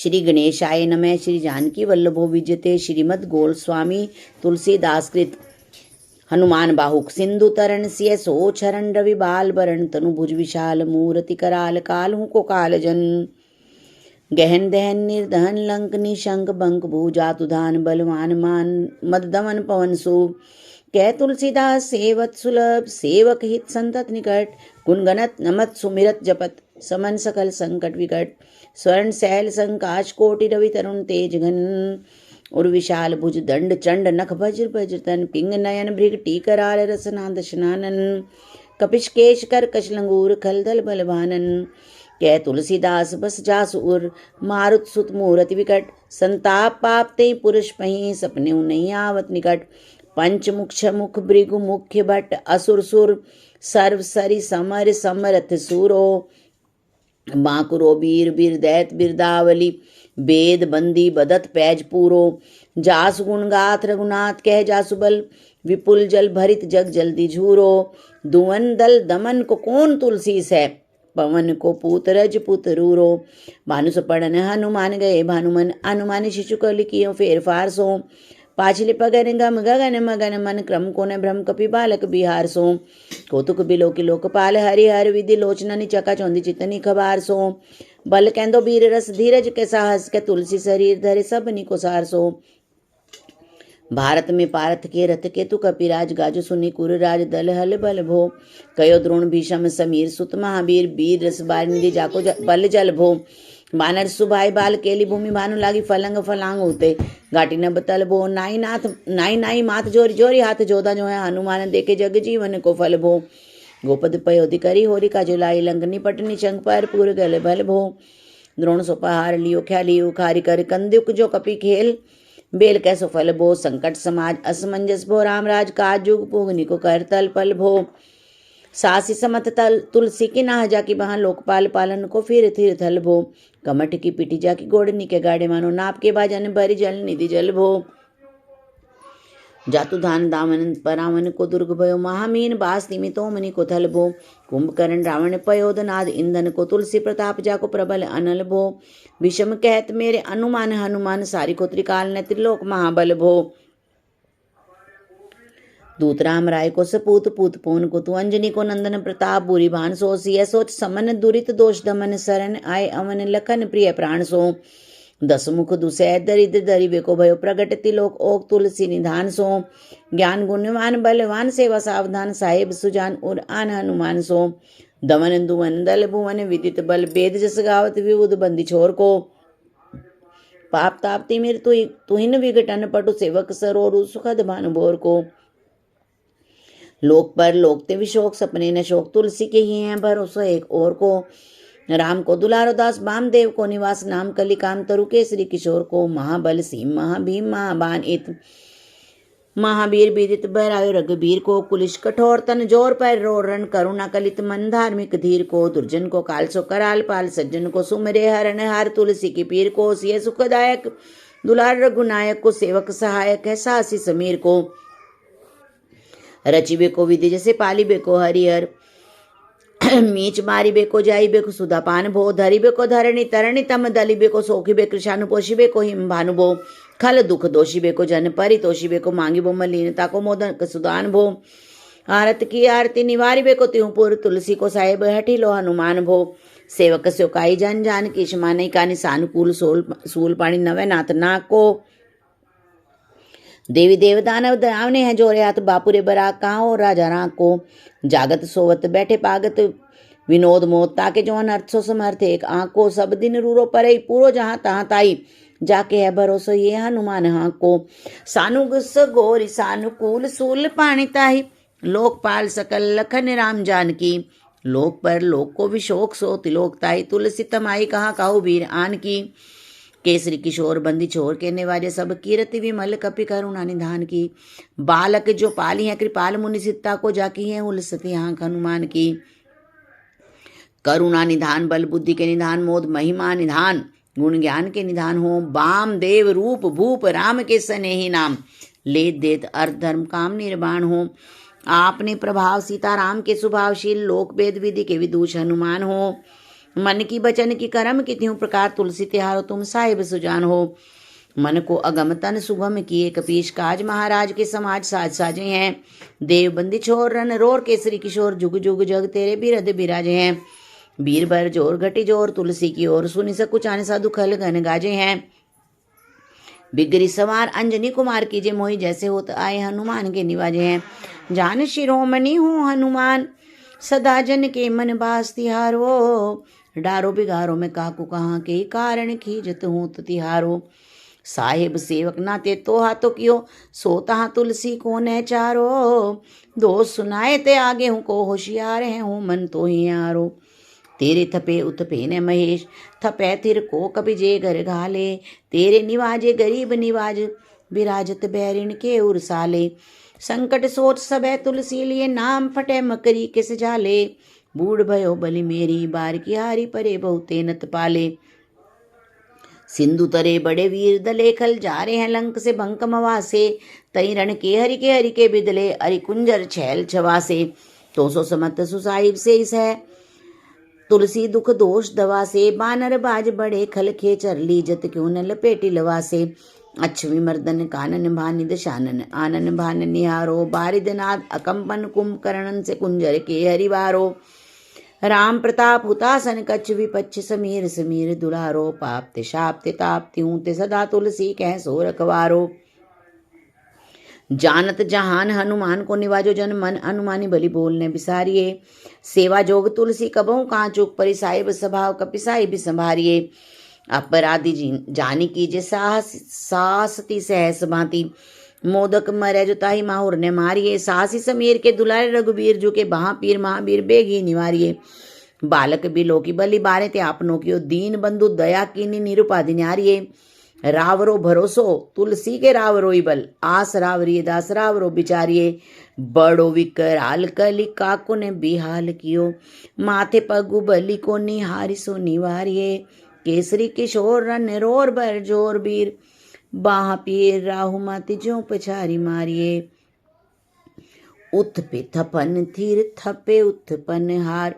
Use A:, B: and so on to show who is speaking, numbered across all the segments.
A: श्री गणेशाय नमः। श्री जानकी वल्लभो विजयते। श्रीमद् गोस्वामी तुलसीदास कृत। हनुमान बाहुक सिंधु तरण सिय सोचरण रवि बाल बरण तनु भुज विशाल मूर्ति कराल कालहु को कालजन गहन दहन निर्दहन लंक निशंक बंक भूजातुधान बलवान मान मद दमन पवन सु कह तुलसीदास सेवत सुलभ सेवक हित संतत निकट गुणगणत नमत सुमिरत जपत समन सकल संकट विकट स्वर्ण सैल संकाश कोटि रवि तरुण तेज घन और विशाल भुज दंड चंड नख वज्र वज्र तन पिंग नयन भृग टीकराल रसनाद स्नानन कपिश केश कर कश लंगूर खलदल बलभानन कह तुलसीदास बस जासुर मारुत सुत मूरति विकट संताप पाप ते पुरुष पही सपने नहीं आवत निकट पंचमुख मुख भृगु मुख्य भट्ट असुर सुर सर्व सरि समर समरथ सूरो बांकुरो बीर बीर दैत बिरदावली वेद बंदी बदत पैज पूरो जास गुण गाथ रघुनाथ कह जासुबल विपुल जल भरित जग जल्दी झूरो दुवन दल दमन को कौन तुलसी से पवन को पूत रज पुत रूरो भानुस पढ़न हनुमान गए भानुमन अनुमान शिशु कल कियो फेर फार सो पाछले पगन गम गगन मगन मन क्रम को न भ्रम कपि बालक बिहार सो कौतुक बिलो की लोकपाल हरि हर विधि लोचना चका चौंदी चितनी खबार सो बल कैंदो बीर रस धीरज के साहस के तुलसी शरीर धरे सब निको सार सो भारत में पारथ के रथ के तु कपिराज गाजु सुनी कुर राज दल हल बल भो कयो द्रोण भीषम समीर सुत महावीर बीर रस बार निधि जाको बल जल भो बानर सुभाई बाल केली भूमि भानु लागी फलंग फलांग होते घाटी न बतल भो नाई नाई माथ जोरी जोरी हाथ जोदा जो है हनुमान देखे जग जीवन को फल भो गोपद पयोधि करी होरी का जुलाई लंकनी पटनी चंग पर पूर गल भल भो द्रोण सोपहार लियो ख्या लियो खारी कर कंदुक जो कपि खेल बेल कैसो फल भो संकट समाज असमंजस भो रामराज काज जुग पुगनी को कर तल पल भो सासी समत तल तुलसी की नाह जाकी वहां लोकपाल पालन को फिर थिर थल भो कमठ की पिटी जाकी गोड़नी के गाड़े मानो नाप के बाजन भरी जल निधि जल भो जातु धान दामन परावन को दुर्ग भयो महामीन बास निमितो मनि को थल भो कुंभकर्ण रावण पयोध नाद इंधन को तुलसी प्रताप जाको प्रबल अनल भो विषम कहत मेरे अनुमान हनुमान सारी को त्रिकाल न त्रिलोक महाबल भो दूत राम राय को सपूत पूत पून को तु अंजनी को नंदन प्रताप बुरी भान सो सिय सोच समन दुरित दोष दमन शरण आय अवन लखन प्रिय प्राण सो दस मुख दुसै दरिद्र दरिबे को भयो प्रगट तिलोक ओक तुलसी निधान सो ज्ञान गुणवान बलवान सेवा सावधान साहेब सुजान और आन हनुमान सो दमन दुवन दल भुवन विदित बल वेद जस गावत विबुध बंदी छोर को पाप ताप तिमिर तुहिन विघटन पटु सेवक सरोरु सुखद भानु भोर को लोक पर लोक ते विशोक सपने न शोक तुलसी के ही हैं भरोसा एक और को राम को दुलारो दास वामदेव को निवास नाम कली काम तरु केसरी किशोर को महाबल सीम महाभीम महाबान इत महावीर विदित बहरायो रघुबीर को कुलिश कठोर तन जोर पर रोरण करुणा कलित मन धार्मिक धीर को दुर्जन को काल सो कराल पाल सज्जन को सुमरे हरण हार तुलसी की पीर को सिय सुखदायक दुलार रघुनायक को सेवक सहायक है सासी समीर को रचिबे को विधि जैसे पालिबे को हरिहर मीच मारिबे को जाइबे को सुधापान भो धरिबे को धरणी तरणी तम दलिबे को सोखिबे कृषानु पोषिबे को हिम भानु भो खल दुख दोषिबे को जन परि तोषिबे को मांगिबो मलिनता को मोदन सुदान भो आरत की आरती निवारिबे को त्योपुर तुलसी को साहेब हठिलो हनुमान भो सेवक स्योकाई जन जान की शमानई कानि सानुकूल सूल पाणी नवे नाथ नाक को देवी देवदानव दयावने हैं जोरे हाथ बापुरे बरा कहाँ राजा राग को जागत सोवत बैठे पागत विनोद मोत ताके जो अर्थ सो समर्थ एक आँख को सब दिन रूरो परई पूरो जहाँ तहाँ ताई जाके है भरोसो ये हनुमान हाँ को सानु गुस्स गोरी सानुकूल सूल पाणी ताही लोकपाल सकल लखन राम जान की लोक पर लोक को विशोक सो तिलोक ताई तुलसी तमाई कहाँ काहू वीर आन की केसरी किशोर बंदी छोर के निवार्य सब कीरति विमल कपि करुणा निधान की बालक जो पाली है कृपाल मुनि सित्ता को जाकी है उलसती आंख हनुमान की करुणा निधान बल बुद्धि के निधान मोद महिमा निधान गुण ज्ञान के निधान हो बाम देव रूप भूप राम के स्नेही नाम लेत देत अर्थ धर्म काम निर्वाण हो आपने प्रभाव सीताराम के स्वभावशील लोक वेद विधि के विदूष हनुमान हो मन की बचन की कर्म की त्यों प्रकार तुलसी तिहारो तुम साहिब सुजान हो। मन को अगम तन सुगम किए कपीश काज महाराज के समाज साज साजे हैं। देव बंदी छोर रन रोर केसरी किशोर जुग जुग जग तेरे बिरद बिराजे हैं। बीर भर जोर घटी जोर तुलसी की ओर सुनि सकुचान साधु खल घन गाजे हैं। बिगरी सवार अंजनी कुमार कीजे मोहि जैसे होत आए हनुमान के निवाजे हैं। जान शिरोमणि हूँ हनुमान सदा जन के मन बास तिहारो। डारो बिगारो में काकू कहाँ के कारण खीजत हूँ तिहारो। साहिब सेवक नाते तो हाथों कियो सो तहाँ तुलसी को न चारो। दोष सुनाए ते आगे हूँ को होशियार है हूँ मन तो ही यारो। तेरे थपे उथपे न महेश थपे थिर को कभी जे घर घाले। तेरे निवाजे गरीब निवाज विराजत बैरिन के उर्साले। संकट सोच सबे तुलसी लिए नाम फटे मकरी किस जाले। बूढ़ भयो बलि मेरी बार की हारी परे बहुते नत पाले। सिंधु तरे बड़े वीर दले खल जा रहे हैं लंक से बंक मवासे। तई रण के हरि के बिदले अरि कुंजर छैल छवासे। तो सो समत सुसाहिब से इस है तुलसी दुख दोष दवा से। बानर बाज बड़े खल खेचर लीजत क्यों न लपेटी लवा से। अक्षवी मर्दन कानन भानिद शानन आनन भान निहारो। बारिदनाद अकंपन कुंभकर्णन से कुंजर के हरिवारो। राम प्रताप हुतासन कच्छ विपच्छ समीर समीर दुलारो। पापते शापते तापते ऊते सदा तुलसी कह सो रखवारो। जानत जहान हनुमान को निवाजो जन मन अनुमानी बलि बोलने बिसारिये। सेवा जोग तुलसी कबहु कहाँ चूक परि साहिब स्वभाव कपिसाई भी संभारिये। अपराधी जानी कीजे साहसती सहस भांति। मोदक मरे जो ताही माहुर ने मारिये। साहसी समीर के दुलारे रघुबीर जो के महापीर महावीर बेगी निवारिये। बालक बिलो की बलि बारे ते आपनों की दीन बंधु दया कीनी निरुपाधि न्यारिये। रावरो भरोसो तुलसी के रावरो बल आस रावरिये दास रावरो बिचारिये। बड़ो विकराल कली काको ने बिहाल कियो। माथे पगु बलि को निहारी सो निवारिये। केसरी किशोर रन रोर बर जोर बीर बाह पीर राहु माति जो पछारी मारिये। उत्पे थपन थीर थपे उत्पन हार।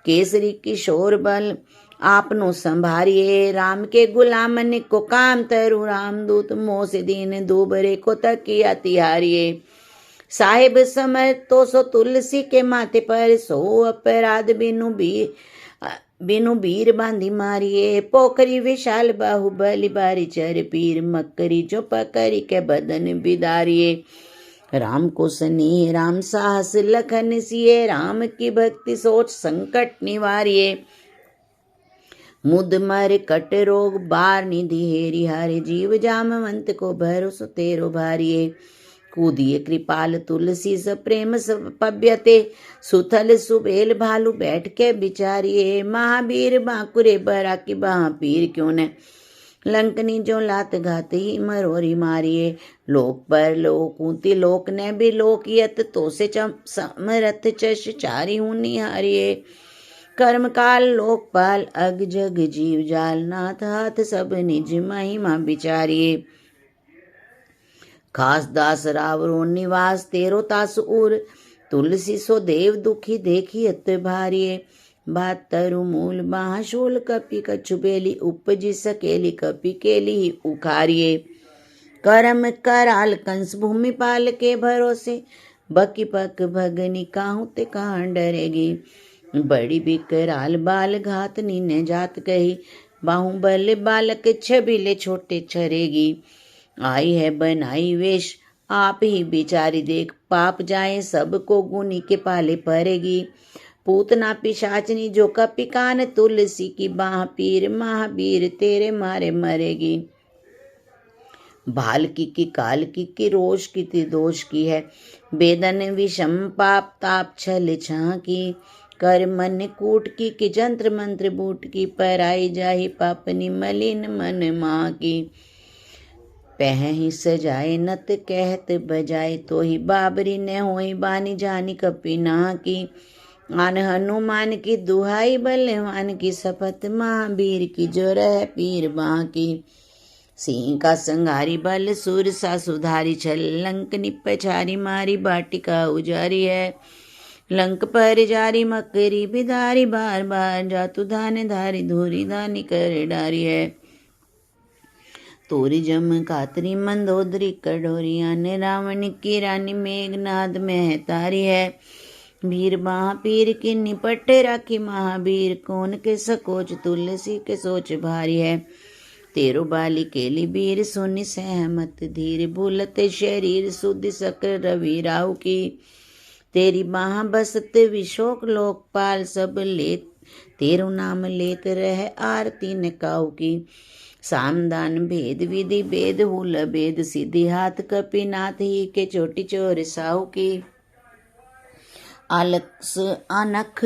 A: केसरी किशोर बल आपनो संभारिये। राम के गुलामन को काम तरु रामदूत मोह से दीन दूबरे को तकिया तिहारिये। साहिब समर तो सो तुलसी के माथे पर सो अपराध बिनु बीर बांधी मारिये। पोखरी विशाल बाहुबली बारी चर पीर मकरी जो पकड़ी के बदन बिदारिये। राम को स्नेह राम साहस लखन सिए। राम की भक्ति सोच संकट निवारिये। मुद मर कट रोग बार निधि हेरी हारे। जीव जामवंत को भरोसो तेरो भारिये। कूदिए कृपाल तुलसी स प्रेम स पव्यते। सुथल सुबेल भालू बैठ के बिचारिये। महावीर बांकुरे बरा की बाह पीर क्यों न लंकनी जो लात घात ही मरोरी मारिये। लोक पर लोक ऊती लोक ने भी लोकियत तो से समरथ चश चारी हूँ निहारिये। कर्म काल लोकपाल अग जग जीव जाल। नाथ हाथ सब निज महिमा बिचारिये। खास दास रावरो निवास तेरो तास उर। तुलसी सो देव दुखी देखी अत भारिये। बात तरु मूल बाहशूल कपि कछु बेली। उपजी सकेली कपि केली ही उखारिये। करम कराल कंस भूमि पाल के भरोसे। बकी पक भगनी काहू ते कहाँ डरेगी। बड़ी बिकराल बाल घात नीने जात कही। बाहुबल बालक छबिले छोटे छरेगी। आई है बनाई वेश आप ही बिचारी देख। पाप जाए सबको गुनी के पाले पड़ेगी। पूतना पिशाचनी जो कपिकान तुलसी की बाह पीर महावीर तेरे मारे मरेगी। भाल की काल की रोष की त्रिदोष की है। वेदन विषम पाप ताप छल छा की। कर मन कूट की जंत्र मंत्र बूट की। पराई जाहि पापनी मलिन मन माँ की। पह ही सजाए नत कहत बजाए। तो ही बाबरी ने होई बानी जानी कपि ना की। आन हनुमान की दुहाई बलवान की। शपथ महावीर की जो रह पीर बाँ की। सिंह का संगारी बल सुर सा सुधारी छल। लंक निपछारी मारी बाटिका उजारी है। लंक पर जारी मकरी बिदारी बार बार जातु धान धारी धूरी धानी कर डारी है। तोरी जम कातरी मंदोदरी कटोरिया ने रावण की रानी मेघनाद में तारी है। वीर महापीर की निपट राखी महावीर कौन के सकोच तुलसी के सोच भारी है। तेरो बाली केली बीर सुनि सहमत धीर भूलते शरीर सुधि सक्र रवि राहु की। तेरी बाह बसत विशोक लोकपाल सब लेत तेरो नाम लेत रह आरती न काहू की। सामदान भेद विधि भेद हुल भेद सिद्धि हाथ कपिनाथ ही के चोटी चोर साहू की। आलस अनख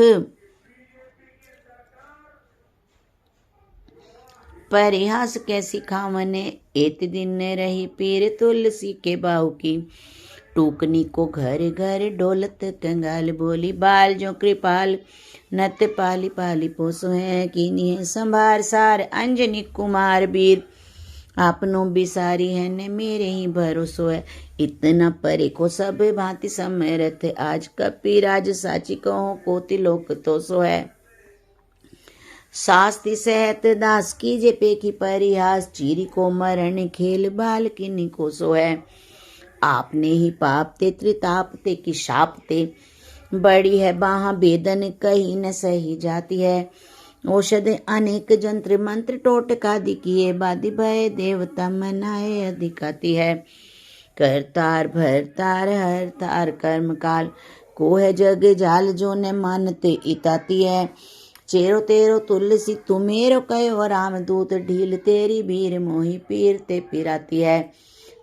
A: परिहास कैसी खावने एत दिन रही पीर तुलसी के बाहू की। टूकनी को घर घर डोलत कंगाल बोली बाल जो कृपाल नत पाली पाली पोसो है कीनी है संभार सार अंजनी कुमार वीर आपनो बिसारी है ने मेरे ही भरोसो है। इतना परे को सब भांति समरथ आज कपिराज साची कहो कोटि लोक तो सो है। शास्ति सहत दास की जे पेखी परिहास चीरी को मरण खेल बाल किन्नी को सो है। आपने ही पापते त्रितापते की शापते बड़ी है बाहा बेदन कहीं न सही जाती है। औषध अनेक जंत्र मंत्र टोटका दिखिए बादी भय देवता मनाए अधिकाती है। करतार भरतार हर तार कर्म काल को है जग जाल जो न मानते इताती है। चेरो तेरो तुलसी तुमेरो कयो राम दूत ढील तेरी भीर मोही पीर ते पिराती है।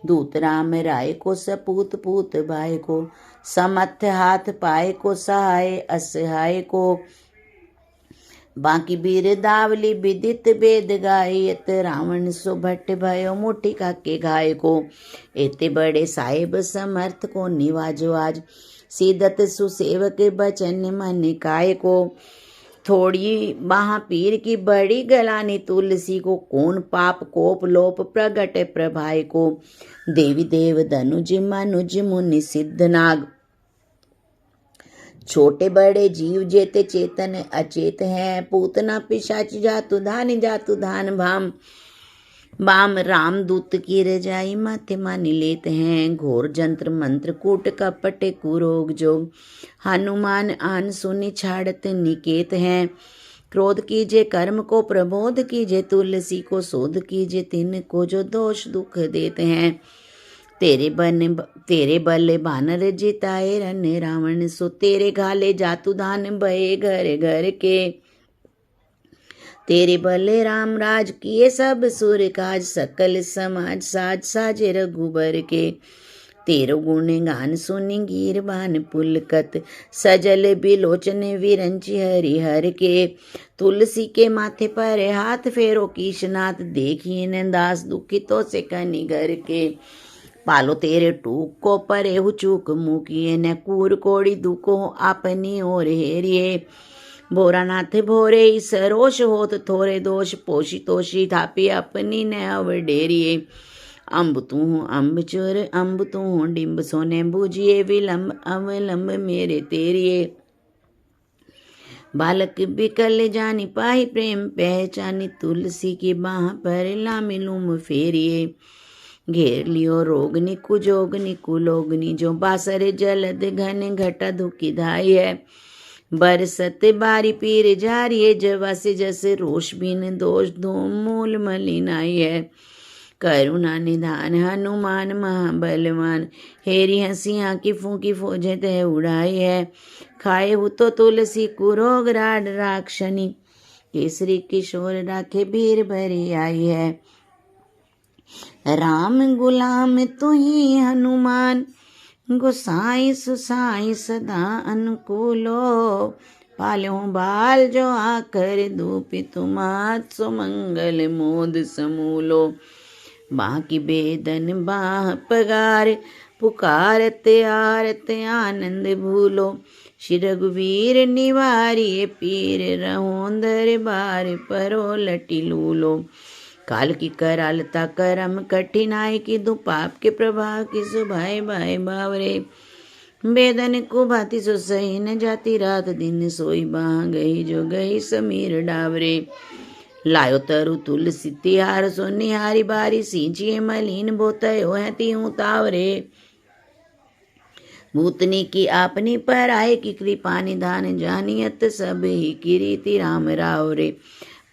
A: दूत राम राय को सपूत पूत भाई को समथ हाथ पाए को सहाय असहाय को। बाकी बीर दावली विदित वेद गायत रावण सो भट्ट भयो मुठी काके घाय को। एते बड़े साहेब समर्थ को निवाजो आज सीदत सुसेवक बचन मन काय को। थोड़ी महापीर की बड़ी गलानी तुलसी को कौन पाप कोप लोप प्रगट प्रभाय को। देवी देव धनुज मनुज मुनि सिद्ध नाग छोटे बड़े जीव जेते चेतन अचेत हैं। पूतना पिशाच जातु धान भाम बाम राम दूत की रजाई माथे मानी लेत हैं। घोर जंत्र मंत्र कूट कपट कुरोग जोग हनुमान आन सुनि छाड़त निकेत हैं। क्रोध कीजे कर्म को प्रबोध कीजे तुलसी को शोध कीजे तिन को जो दोष दुख देते हैं। तेरे बल्ले बानर जिताए रन रावण सो तेरे घाले जातु धान बहे घर घर के। तेरे बल्ले राम राज किए सब सुर काज सकल समाज साज साजे रघुबर के। तेरो गुण गान सुनि गिर बान पुलकत सजल बिलोचन विरंची हरि हर के। तुलसी के माथे पर हाथ फेरो कीशनाथ देखिए न दास दुखितों से कनि घर के। पालो तेरे टूक को परे हु चूक मुकिए न कूर कोड़ी दुको अपनी ओर हेरिए। भोरानाथ भोरे सरोष होत थोरे दोष पोषी तोषी थापी अपनी न अवडेरिए। अम्ब तू अम्ब चुर अम्ब तू डिम्ब सोने बूझिए विलम्ब अवलंब मेरे तेरिए। बालक बिकल जानी पाही प्रेम पहचानी तुलसी की बाह पर लामी लूम फेरिए। घेर लियो रोगनी कुजोगनी कुलोगनी जो बासर जलद घन घटा धुकी धाई है। बरसत बारी पीर जारिये जवास जस रोष बिन दोष धूम मूल मलिनाई है। करुणा निधान हनुमान महाबलवान हेरी हंसिया की फूकी फौजे तय उड़ाई है। खाए हु तो तुलसी कुरोग राड राक्षनी केसरी किशोर राखे भीर भरी आई है। राम गुलाम तुही हनुमान गोसाई सुसाई सदा अनुकूलो। पाल्यो बाल जो आकर दूपी तुमात सो मंगल मोद समूलो। बाकी बेदन बाह पगार पुकारत आरत आनंद भूलो। श्री रघुवीर निवारिये पीर रहोंदर बार परो लटी लूलो। काल की करालता करम कठिनाई की दुपाप के प्रभाव की सुभाई भाई बावरे। बेदन को भांति सो सही न जाती रात दिन सोई बाह गई जो गई समीर डावरे लायो तरु तुलसी तिहार सो निहारी बारी सींचिए मलिन बोतयो है तीहूं तावरे भूतनी की आपनी पर आए की कृपा निधान जानियत सब ही किरीति राम राव रे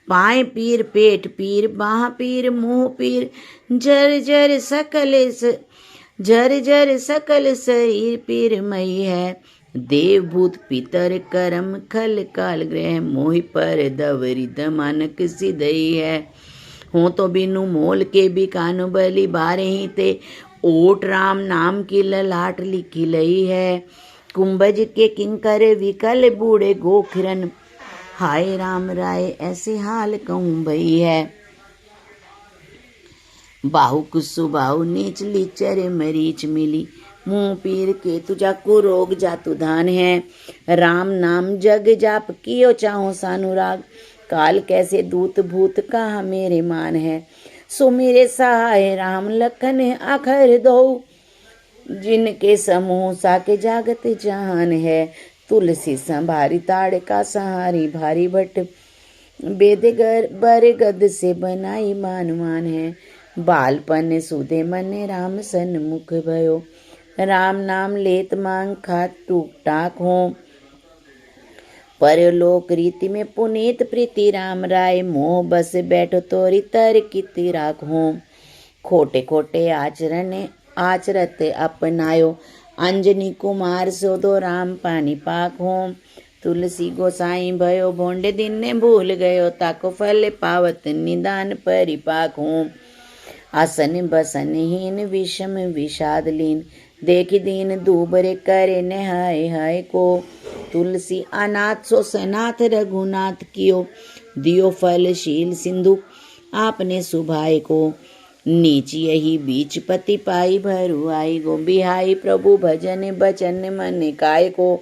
A: पाए पीर पेट पीर बाह पीर मुंह पीर जर जर सकल शरीर पीर मई है देव भूत पितर करम खल काल ग्रह मोहि पर दवरी दमानक सिदई है हो तो बिनु मोल के भी कानु बलि बारे ही ते ओट राम नाम की ललाट लिखी लई है कुंभज के किंकर विकल बूढ़े गोखरन हाय राम राय ऐसे हाल कहूँ भई है बाहु कुसु बाहु नीच लीचर मरीच मिली मुंह पीर के तुझा को रोग जातु धान है राम नाम जग जाप कियो चाहो सानुराग काल कैसे दूत भूत कहा मेरे मान है सो मेरे सहाय राम लखन आखर दो जिनके समूह साके जागत जहान है तुलसी संभारी ताड़ का सहारी भारी भट्ट बेदगर बर गद से बनाई मान है बालपन सुधे मन राम सन मुख भयो राम नाम लेत मांग खात टूक टाक हो परलोक रीति में पुनीत प्रीति राम राय मोह बस बैठो तोरी तर किति राख हो खोटे खोटे आचरत अपनायो अंजनी कुमार सो दो राम पानी पाक हो तुलसी गोसाई भयो भोंडे दिन ने भूल गयो ताको फल पावत निदान परिपाक हो आसन बसन हीन विषम विषाद लीन देखी दीन दूबरे करे ने हाय हाय को तुलसी अनाथ सो सनाथ रघुनाथ कियो दियो फलशील सिंधु आपने सुभाय को नीची यही बीच पति पाई भरु आई गो बिहाई प्रभु भजन बचन मन काय को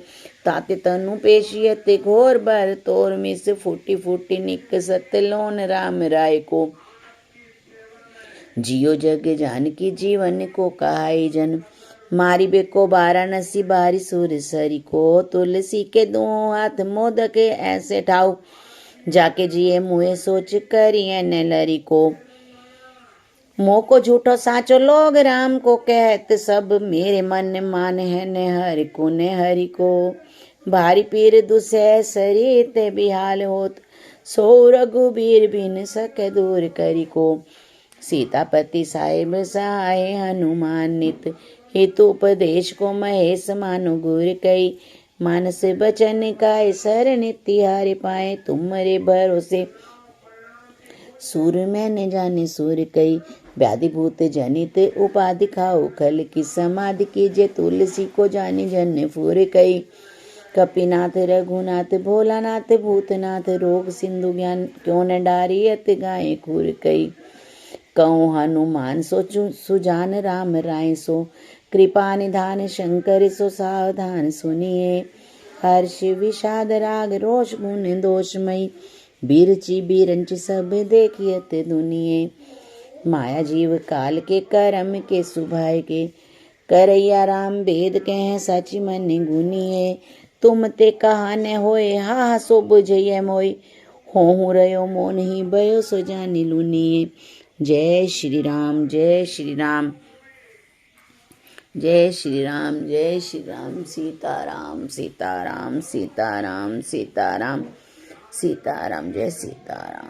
A: ताते तनु पेशियत घोर बर तोर मिस फूटी फूटी निक सतलोन राम राय को जियो जग जानकी जीवन को कहाई जन मारी बेको वाराणसी बारी सुर सरी को तुलसी के दो हाथ मोदक ऐसे ठाऊ जाके जिए मुए सोच करिए न लरी को मोह को झूठो साचो लोग राम को कहत सब मेरे मन मान है न हरि को भारी पीर दुसह सरी ते बिहाल होत सो रघुबीर बिन सके दूर करी को सीतापति साहिब सहाय हनुमान नित हेतु उपदेश को महेश मानो गुर कई मानस बचन काय सर नित्यारे पाए तुम्हारे भरोसे सूर मैंने जाने सूर कई व्याधि भूत जनित उपाधि खाओ खल की समाधि कीजिए तुलसी को जानी जन फूर कई कपिनाथ रघुनाथ भोलानाथ भूतनाथ रोग सिंधु ज्ञान क्यों न डारियत गाय खूर कई कहूँ हनुमान सोचू सुजान राम राय सो कृपा निधान शंकर सो सावधान सुनिए हर्ष विषाद राग रोष गुण दोषमयी बीरची बीरंच सब देखियत दुनिये माया जीव काल के करम के सुभाय के करैया राम वेद कह सची मन गुनिए तुम ते कहा न होए हा सो बुझिए मोय हो रयो मोन ही भयो सो जानी लुनिए जय श्री राम जय श्री राम जय श्री राम जय श्री राम सीताराम सीताराम सीताराम सीताराम सीताराम जय सीताराम।